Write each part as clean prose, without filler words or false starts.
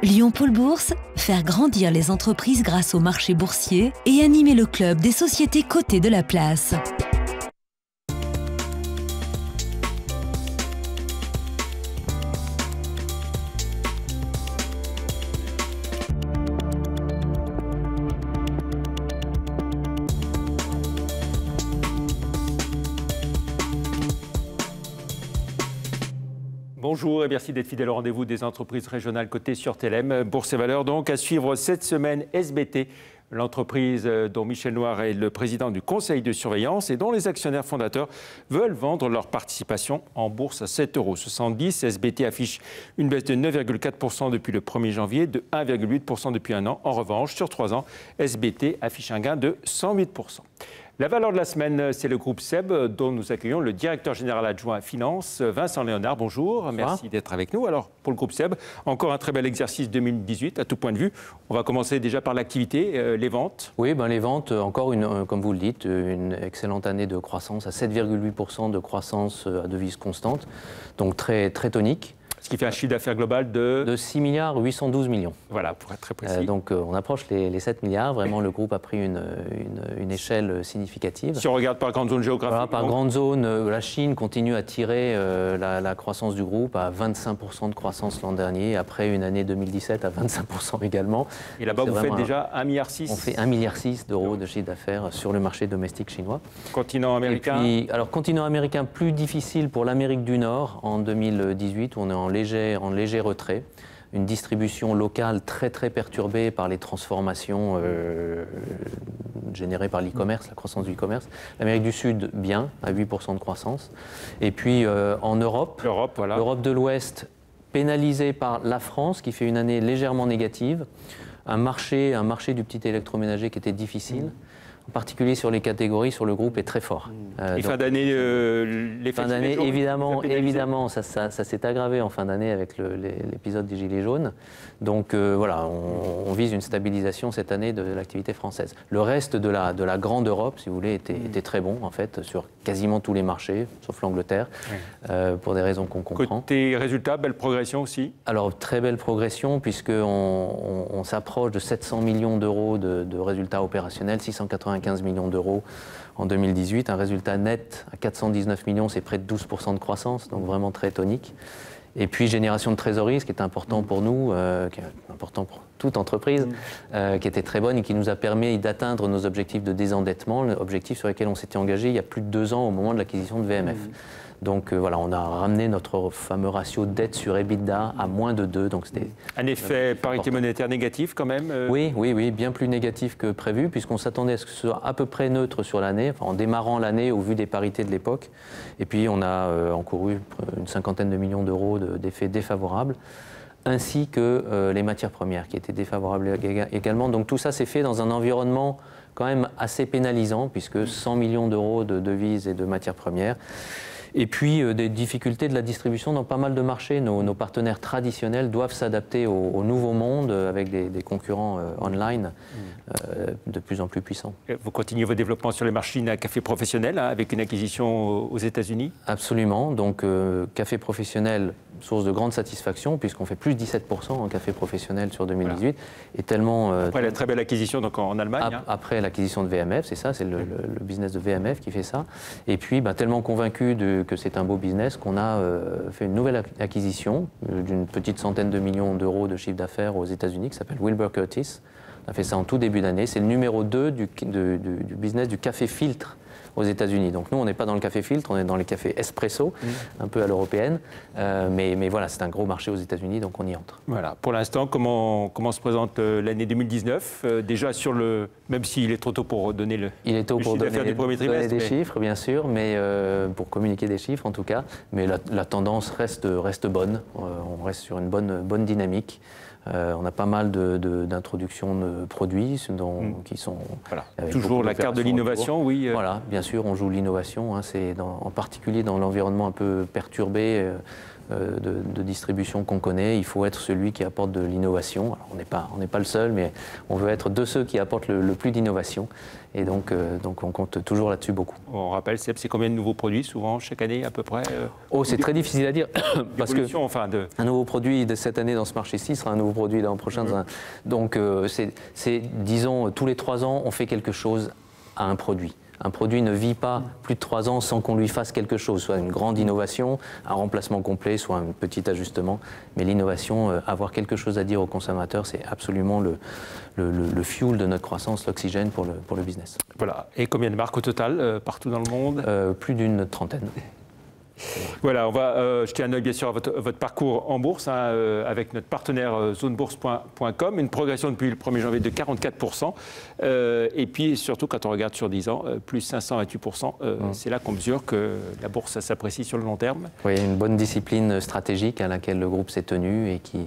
Lyon Pôle Bourse, faire grandir les entreprises grâce au marché boursier et animer le club des sociétés cotées de la place. Bonjour et merci d'être fidèle au rendez-vous des entreprises régionales cotées sur TLM. Bourse et Valeurs donc, à suivre cette semaine SBT, l'entreprise dont Michel Noir est le président du conseil de surveillance et dont les actionnaires fondateurs veulent vendre leur participation en bourse à 7,70 €. SBT affiche une baisse de 9,4% depuis le 1er janvier, de 1,8% depuis un an. En revanche, sur 3 ans, SBT affiche un gain de 108%. La valeur de la semaine, c'est le groupe SEB, dont nous accueillons le directeur général adjoint Finance, Vincent Léonard. Bonjour, merci d'être avec nous. Alors, pour le groupe SEB, encore un très bel exercice 2018 à tout point de vue. On va commencer déjà par l'activité, les ventes. Oui, les ventes, encore comme vous le dites, une excellente année de croissance, à 7,8% de croissance à devise constante, donc très tonique. Ce qui fait un chiffre d'affaires global de 6 milliards 812 millions. Voilà, pour être très précis. Donc on approche les 7 milliards. Vraiment, le groupe a pris une échelle significative. Si on regarde par grande zone géographique. Voilà, par grande zone, la Chine continue à tirer la croissance du groupe à 25% de croissance l'an dernier, après une année 2017 à 25% également. Et là-bas, vous faites déjà 1,6 milliard. On fait 1,6 milliard d'euros de chiffre d'affaires sur le marché domestique chinois. Continent américain. Et puis, alors, continent américain plus difficile pour l'Amérique du Nord en 2018, où on est en léger retrait. Une distribution locale très perturbée par les transformations générées par l'e-commerce, la croissance du e-commerce. L'Amérique du Sud, bien, à 8% de croissance. Et puis en Europe, voilà. l'Europe de l'Ouest, pénalisée par la France, qui fait une année légèrement négative. Un marché du petit électroménager qui était difficile. En particulier sur les catégories, sur le groupe est très fort. Et fin d'année, les fin d'année, évidemment, ça s'est aggravé en fin d'année avec l'épisode des Gilets jaunes. Donc voilà, on vise une stabilisation cette année de l'activité française. Le reste de la grande Europe, si vous voulez, était très bon en fait sur quasiment tous les marchés, sauf l'Angleterre, pour des raisons qu'on comprend. Côté résultats, belle progression aussi. Alors très belle progression puisqu'on s'approche de 700 millions d'euros de résultats opérationnels, 695 millions d'euros en 2018, un résultat net à 419 millions, c'est près de 12% de croissance, donc vraiment très tonique. Et puis génération de trésorerie, ce qui est important pour nous, qui est important pour toute entreprise, qui était très bonne et qui nous a permis d'atteindre nos objectifs de désendettement, l'objectif sur lequel on s'était engagé il y a plus de 2 ans au moment de l'acquisition de VMF. Donc voilà, on a ramené notre fameux ratio dette sur EBITDA à moins de 2. Donc c'était un effet parité monétaire négatif quand même. Oui, bien plus négatif que prévu, puisqu'on s'attendait à ce que ce soit à peu près neutre sur l'année, enfin, en démarrant l'année au vu des parités de l'époque. Et puis on a encouru une 50aine de millions d'euros d'effets défavorables, ainsi que les matières premières qui étaient défavorables également. Donc tout ça s'est fait dans un environnement quand même assez pénalisant, puisque 100 millions d'euros de devises et de matières premières. Et puis des difficultés de la distribution dans pas mal de marchés. Nos partenaires traditionnels doivent s'adapter au nouveau monde avec des concurrents online de plus en plus puissants. Vous continuez vos développements sur les marchés à café professionnel avec une acquisition aux États-Unis? Absolument. Donc café professionnel, source de grande satisfaction puisqu'on fait plus de 17% en café professionnel sur 2018. Voilà. Et tellement, après la très belle acquisition donc en Allemagne. Après l'acquisition de VMF, c'est ça, c'est le business de VMF qui fait ça. Et puis tellement convaincu que c'est un beau business qu'on a fait une nouvelle acquisition d'une petite centaine de millions d'euros de chiffre d'affaires aux États-Unis qui s'appelle Wilbur Curtis. On a fait ça en tout début d'année. C'est le numéro 2 du business du café filtre aux États-Unis. Donc nous, on n'est pas dans le café filtre, on est dans les cafés espresso, un peu à l'européenne. Mais voilà, c'est un gros marché aux États-Unis, donc on y entre. Voilà. Pour l'instant, comment se présente l'année 2019 déjà sur le, même s'il est trop tôt pour donner le chiffre d'affaires du premier trimestre. Des chiffres, bien sûr, mais pour communiquer des chiffres en tout cas. Mais la tendance reste bonne. On reste sur une bonne dynamique. On a pas mal d'introductions de produits qui sont... Voilà. Toujours la carte de l'innovation, oui. Voilà, bien sûr, on joue l'innovation. C'est en particulier dans l'environnement un peu perturbé de distribution qu'on connaît. Il faut être celui qui apporte de l'innovation. On n'est pas le seul, mais on veut être de ceux qui apportent le plus d'innovation. Et donc on compte toujours là-dessus beaucoup. On rappelle, c'est combien de nouveaux produits, souvent, chaque année, à peu près C'est très difficile à dire. Parce que un nouveau produit de cette année dans ce marché-ci sera un nouveau produit l'an prochain. Donc, disons, tous les 3 ans, on fait quelque chose à un produit. Un produit ne vit pas plus de 3 ans sans qu'on lui fasse quelque chose, soit une grande innovation, un remplacement complet, soit un petit ajustement. Mais l'innovation, avoir quelque chose à dire aux consommateurs, c'est absolument le fuel de notre croissance, l'oxygène pour le business. Voilà. Et combien de marques au total, partout dans le monde Plus d'une trentaine. Voilà, on va jeter un œil bien sûr à votre parcours en bourse avec notre partenaire zonebourse.com, une progression depuis le 1er janvier de 44%. Et puis surtout quand on regarde sur 10 ans, plus 528%, c'est là qu'on mesure que la bourse s'apprécie sur le long terme. Oui, une bonne discipline stratégique à laquelle le groupe s'est tenu et qui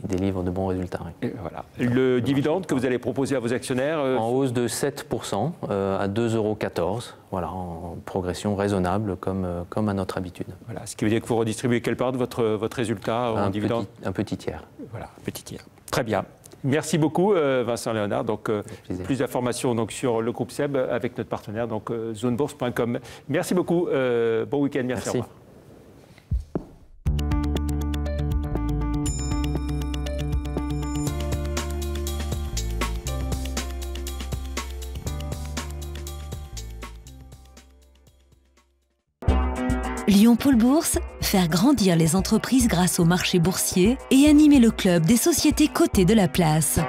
délivre de bons résultats. Oui. Et voilà. Le dividende que vous allez proposer à vos actionnaires En hausse de 7% à 2,14 €. Voilà, en progression raisonnable comme à notre habitude. Voilà, ce qui veut dire que vous redistribuez quelle part de votre résultat en dividende? Un petit tiers. Voilà, un petit tiers. Très bien. Merci beaucoup Vincent Léonard. Donc, plus d'informations sur le groupe SEB avec notre partenaire donc zonebourse.com. Merci beaucoup. Bon week-end. Merci. Au revoir. Lyon Pôle Bourse, faire grandir les entreprises grâce au marché boursier et animer le club des sociétés cotées de la place.